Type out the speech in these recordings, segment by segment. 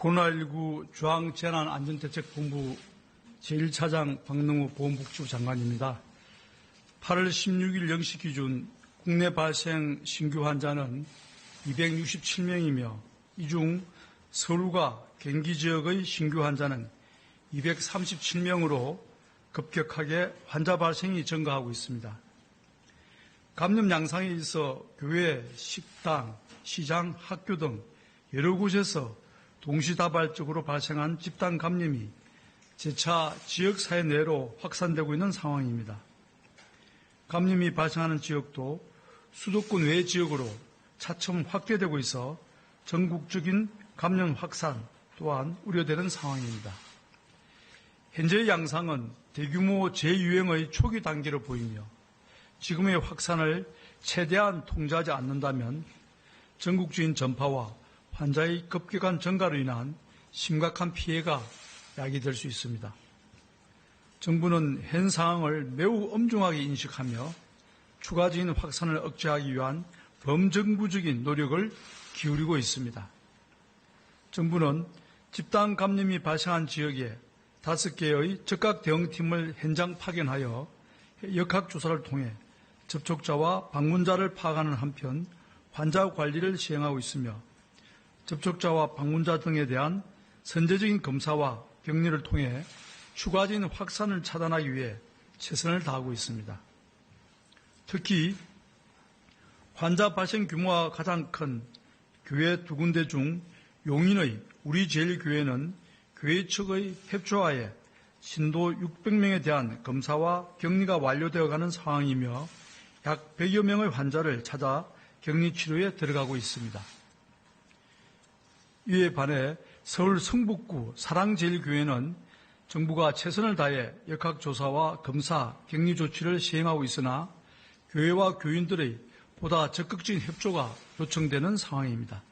코로나19 중앙재난안전대책본부 제1차장 박능우 보건복지부 장관입니다. 8월 16일 0시 기준 국내 발생 신규 환자는 267명이며 이 중 서울과 경기 지역의 신규 환자는 237명으로 급격하게 환자 발생이 증가하고 있습니다. 감염 양상에 있어 교회, 식당, 시장, 학교 등 여러 곳에서 동시다발적으로 발생한 집단 감염이 재차 지역사회 내로 확산되고 있는 상황입니다. 감염이 발생하는 지역도 수도권 외 지역으로 차츰 확대되고 있어 전국적인 감염 확산 또한 우려되는 상황입니다. 현재의 양상은 대규모 재유행의 초기 단계로 보이며 지금의 확산을 최대한 통제하지 않는다면 전국적인 전파와 환자의 급격한 증가로 인한 심각한 피해가 야기될 수 있습니다. 정부는 현 상황을 매우 엄중하게 인식하며 추가적인 확산을 억제하기 위한 범정부적인 노력을 기울이고 있습니다. 정부는 집단 감염이 발생한 지역에 5개의 즉각 대응팀을 현장 파견하여 역학조사를 통해 접촉자와 방문자를 파악하는 한편 환자 관리를 시행하고 있으며 접촉자와 방문자 등에 대한 선제적인 검사와 격리를 통해 추가적인 확산을 차단하기 위해 최선을 다하고 있습니다. 특히 환자 발생 규모가 가장 큰 교회 2군데 중 용인의 우리제일교회는 교회 측의 협조하에 신도 600명에 대한 검사와 격리가 완료되어가는 상황이며 약 100여 명의 환자를 찾아 격리치료에 들어가고 있습니다. 이에 반해 서울 성북구 사랑제일교회는 정부가 최선을 다해 역학조사와 검사, 격리 조치를 시행하고 있으나 교회와 교인들의 보다 적극적인 협조가 요청되는 상황입니다.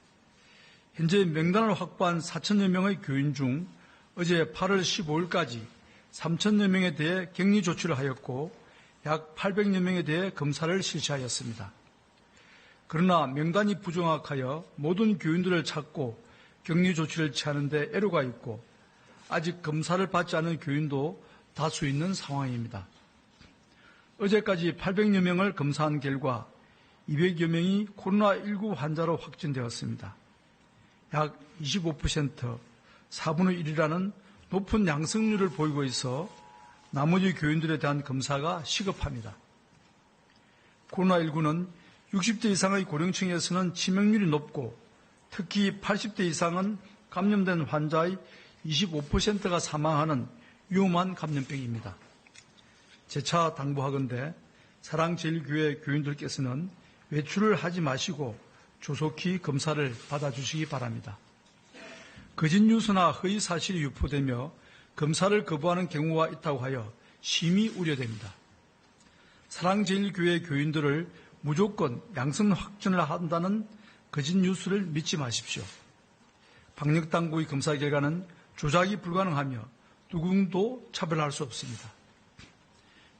현재 명단을 확보한 4천여 명의 교인 중 어제 8월 15일까지 3천여 명에 대해 격리 조치를 하였고 약 800여 명에 대해 검사를 실시하였습니다. 그러나 명단이 부정확하여 모든 교인들을 찾고 격리 조치를 취하는 데 애로가 있고 아직 검사를 받지 않은 교인도 다수 있는 상황입니다. 어제까지 800여 명을 검사한 결과 200여 명이 코로나19 환자로 확진되었습니다. 약 25%, 4분의 1이라는 높은 양성률을 보이고 있어 나머지 교인들에 대한 검사가 시급합니다. 코로나19는 60대 이상의 고령층에서는 치명률이 높고 특히 80대 이상은 감염된 환자의 25%가 사망하는 위험한 감염병입니다. 재차 당부하건대 사랑제일교회 교인들께서는 외출을 하지 마시고 조속히 검사를 받아주시기 바랍니다. 거짓 뉴스나 허위 사실이 유포되며 검사를 거부하는 경우가 있다고 하여 심히 우려됩니다. 사랑제일교회 교인들을 무조건 양성 확진을 한다는 거짓 뉴스를 믿지 마십시오. 방역당국의 검사 결과는 조작이 불가능하며 누구도 차별할 수 없습니다.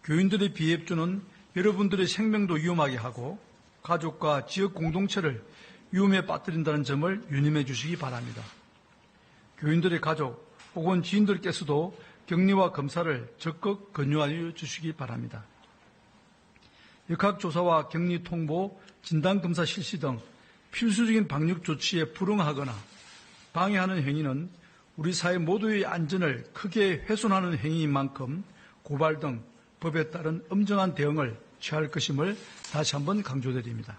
교인들의 비협조는 여러분들의 생명도 위험하게 하고 가족과 지역 공동체를 위험에 빠뜨린다는 점을 유념해 주시기 바랍니다. 교인들의 가족 혹은 지인들께서도 격리와 검사를 적극 권유하여 주시기 바랍니다. 역학조사와 격리 통보, 진단검사 실시 등 필수적인 방역 조치에 불응하거나 방해하는 행위는 우리 사회 모두의 안전을 크게 훼손하는 행위인 만큼 고발 등 법에 따른 엄정한 대응을 취할 것임을 다시 한번 강조드립니다.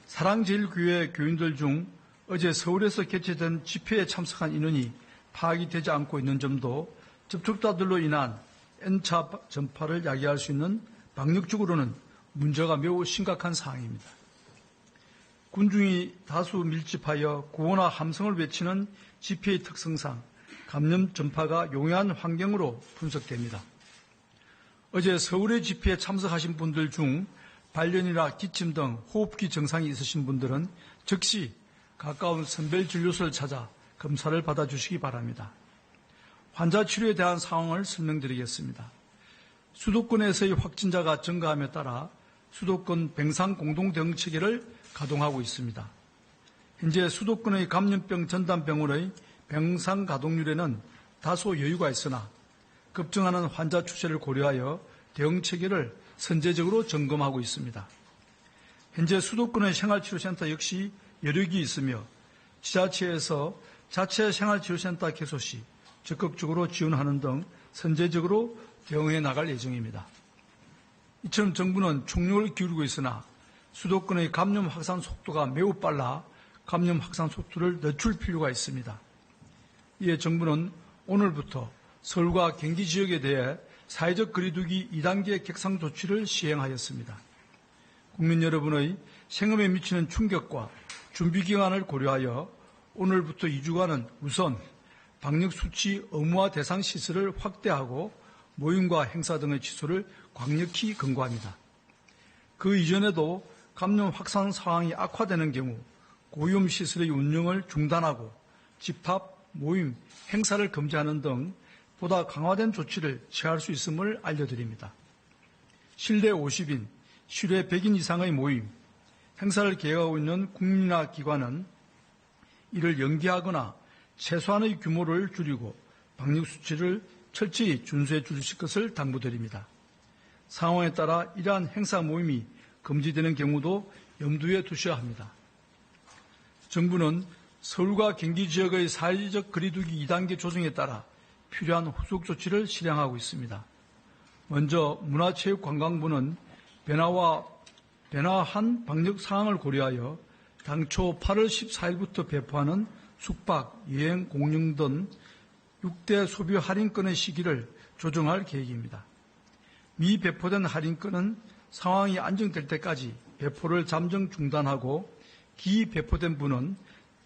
사랑제일교회 교인들 중 어제 서울에서 개최된 집회에 참석한 인원이 파악이 되지 않고 있는 점도 접촉자들로 인한 N차 전파를 야기할 수 있는 방역적으로는 문제가 매우 심각한 사항입니다. 군중이 다수 밀집하여 구호나 함성을 외치는 집회의 특성상 감염 전파가 용이한 환경으로 분석됩니다. 어제 서울의 집회에 참석하신 분들 중 발열이나 기침 등 호흡기 증상이 있으신 분들은 즉시 가까운 선별진료소를 찾아 검사를 받아주시기 바랍니다. 환자 치료에 대한 상황을 설명드리겠습니다. 수도권에서의 확진자가 증가함에 따라 수도권 뱅상 공동대응체계를 가동하고 있습니다. 현재 수도권의 감염병 전담병원의 병상 가동률에는 다소 여유가 있으나 급증하는 환자 추세를 고려하여 대응 체계를 선제적으로 점검하고 있습니다. 현재 수도권의 생활치료센터 역시 여력이 있으며 지자체에서 자체 생활치료센터 개소 시 적극적으로 지원하는 등 선제적으로 대응해 나갈 예정입니다. 이처럼 정부는 총력을 기울이고 있으나 수도권의 감염 확산 속도가 매우 빨라 감염 확산 속도를 늦출 필요가 있습니다. 이에 정부는 오늘부터 서울과 경기 지역에 대해 사회적 거리두기 2단계 격상 조치를 시행하였습니다. 국민 여러분의 생업에 미치는 충격과 준비기간을 고려하여 오늘부터 2주간은 우선 방역수치 의무화 대상 시설을 확대하고 모임과 행사 등의 취소를 강력히 권고합니다. 그 이전에도 감염 확산 상황이 악화되는 경우 고위험시설의 운영을 중단하고 집합, 모임, 행사를 금지하는 등 보다 강화된 조치를 취할 수 있음을 알려드립니다. 실내 50인, 실외 100인 이상의 모임, 행사를 계획하고 있는 국민이나 기관은 이를 연기하거나 최소한의 규모를 줄이고 방역수칙을 철저히 준수해 주실 것을 당부드립니다. 상황에 따라 이러한 행사 모임이 금지되는 경우도 염두에 두셔야 합니다. 정부는 서울과 경기 지역의 사회적 거리두기 2단계 조정에 따라 필요한 후속 조치를 실행하고 있습니다. 먼저 문화체육관광부는 변화한 방역 상황을 고려하여 당초 8월 14일부터 배포하는 숙박, 여행, 공연 등 6대 소비 할인권의 시기를 조정할 계획입니다. 미 배포된 할인권은 상황이 안정될 때까지 배포를 잠정 중단하고 기 배포된 분은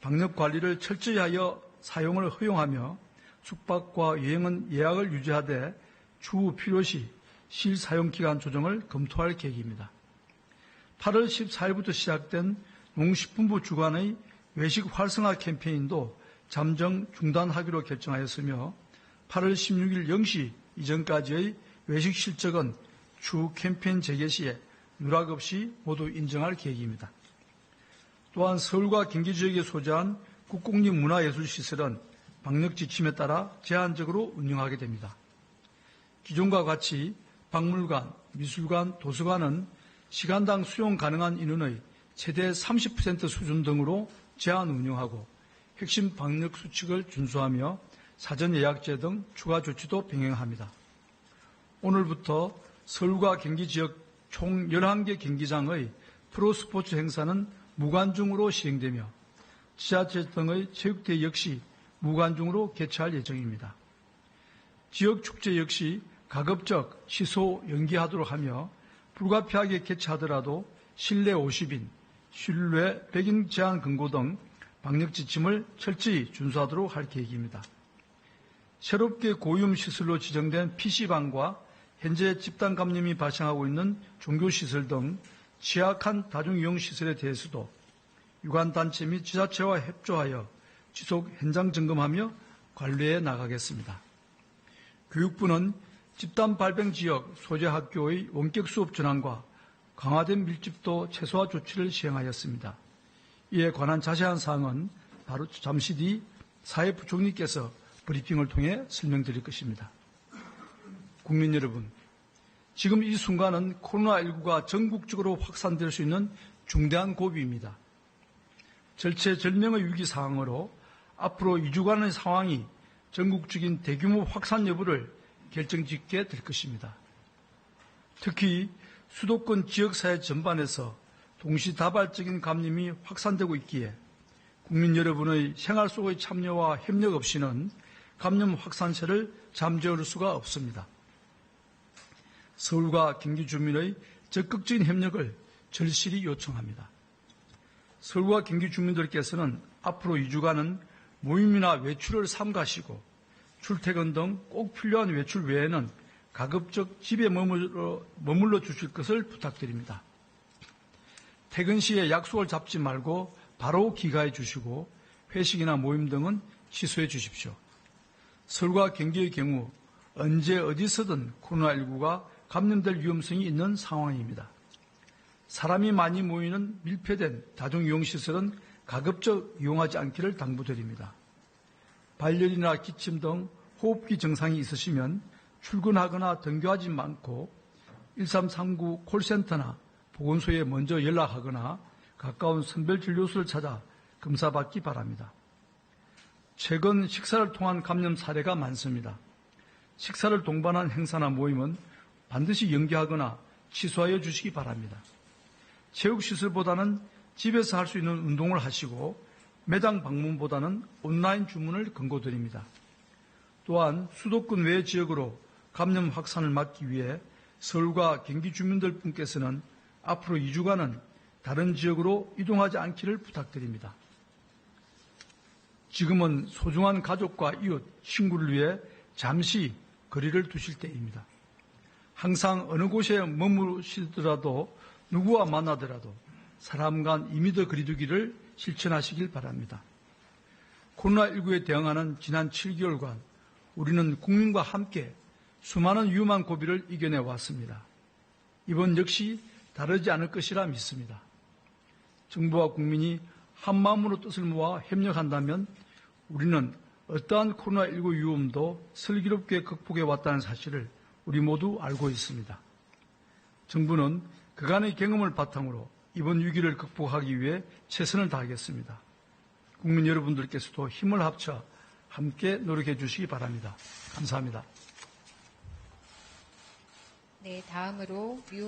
방역 관리를 철저히 하여 사용을 허용하며 숙박과 여행은 예약을 유지하되 추후 필요시 실사용기간 조정을 검토할 계획입니다. 8월 14일부터 시작된 농식품부 주관의 외식 활성화 캠페인도 잠정 중단하기로 결정하였으며 8월 16일 0시 이전까지의 외식 실적은 추후 캠페인 재개 시에 누락 없이 모두 인정할 계획입니다. 또한 서울과 경기 지역에 소재한 국공립 문화예술시설은 방역 지침에 따라 제한적으로 운영하게 됩니다. 기존과 같이 박물관, 미술관, 도서관은 시간당 수용 가능한 인원의 최대 30% 수준 등으로 제한 운영하고 핵심 방역 수칙을 준수하며 사전 예약제 등 추가 조치도 병행합니다. 오늘부터 서울과 경기 지역 총 11개 경기장의 프로스포츠 행사는 무관중으로 시행되며 지자체 등의 체육대회 역시 무관중으로 개최할 예정입니다. 지역 축제 역시 가급적 취소 연기하도록 하며 불가피하게 개최하더라도 실내 50인, 실외 100인 제한 금고 등 방역 지침을 철저히 준수하도록 할 계획입니다. 새롭게 고위험 시설로 지정된 PC방과 현재 집단 감염이 발생하고 있는 종교시설 등 취약한 다중이용시설에 대해서도 유관단체 및 지자체와 협조하여 지속 현장 점검하며 관리해 나가겠습니다. 교육부는 집단 발병 지역 소재 학교의 원격 수업 전환과 강화된 밀집도 최소화 조치를 시행하였습니다. 이에 관한 자세한 사항은 바로 잠시 뒤 사회부총리께서 브리핑을 통해 설명드릴 것입니다. 국민 여러분, 지금 이 순간은 코로나19가 전국적으로 확산될 수 있는 중대한 고비입니다. 절체절명의 위기 상황으로 앞으로 2주간의 상황이 전국적인 대규모 확산 여부를 결정짓게 될 것입니다. 특히 수도권 지역사회 전반에서 동시다발적인 감염이 확산되고 있기에 국민 여러분의 생활 속의 참여와 협력 없이는 감염 확산세를 잠재울 수가 없습니다. 서울과 경기 주민의 적극적인 협력을 절실히 요청합니다. 서울과 경기 주민들께서는 앞으로 2주간은 모임이나 외출을 삼가시고 출퇴근 등 꼭 필요한 외출 외에는 가급적 집에 머물러 주실 것을 부탁드립니다. 퇴근 시에 약속을 잡지 말고 바로 귀가해 주시고 회식이나 모임 등은 취소해 주십시오. 서울과 경기의 경우 언제 어디서든 코로나19가 감염될 위험성이 있는 상황입니다. 사람이 많이 모이는 밀폐된 다중이용시설은 가급적 이용하지 않기를 당부드립니다. 발열이나 기침 등 호흡기 증상이 있으시면 출근하거나 등교하지 않고 1339 콜센터나 보건소에 먼저 연락하거나 가까운 선별진료소를 찾아 검사받기 바랍니다. 최근 식사를 통한 감염 사례가 많습니다. 식사를 동반한 행사나 모임은 반드시 연기하거나 취소하여 주시기 바랍니다. 체육시설보다는 집에서 할 수 있는 운동을 하시고 매장 방문보다는 온라인 주문을 권고드립니다. 또한 수도권 외 지역으로 감염 확산을 막기 위해 서울과 경기 주민들 분께서는 앞으로 2주간은 다른 지역으로 이동하지 않기를 부탁드립니다. 지금은 소중한 가족과 이웃, 친구를 위해 잠시 거리를 두실 때입니다. 항상 어느 곳에 머무시더라도 누구와 만나더라도 사람 간 2m 거리두기를 실천하시길 바랍니다. 코로나19에 대응하는 지난 7개월간 우리는 국민과 함께 수많은 위험한 고비를 이겨내 왔습니다. 이번 역시 다르지 않을 것이라 믿습니다. 정부와 국민이 한마음으로 뜻을 모아 협력한다면 우리는 어떠한 코로나19 위험도 슬기롭게 극복해 왔다는 사실을 우리 모두 알고 있습니다. 정부는 그간의 경험을 바탕으로 이번 위기를 극복하기 위해 최선을 다하겠습니다. 국민 여러분들께서도 힘을 합쳐 함께 노력해 주시기 바랍니다. 감사합니다. 네, 다음으로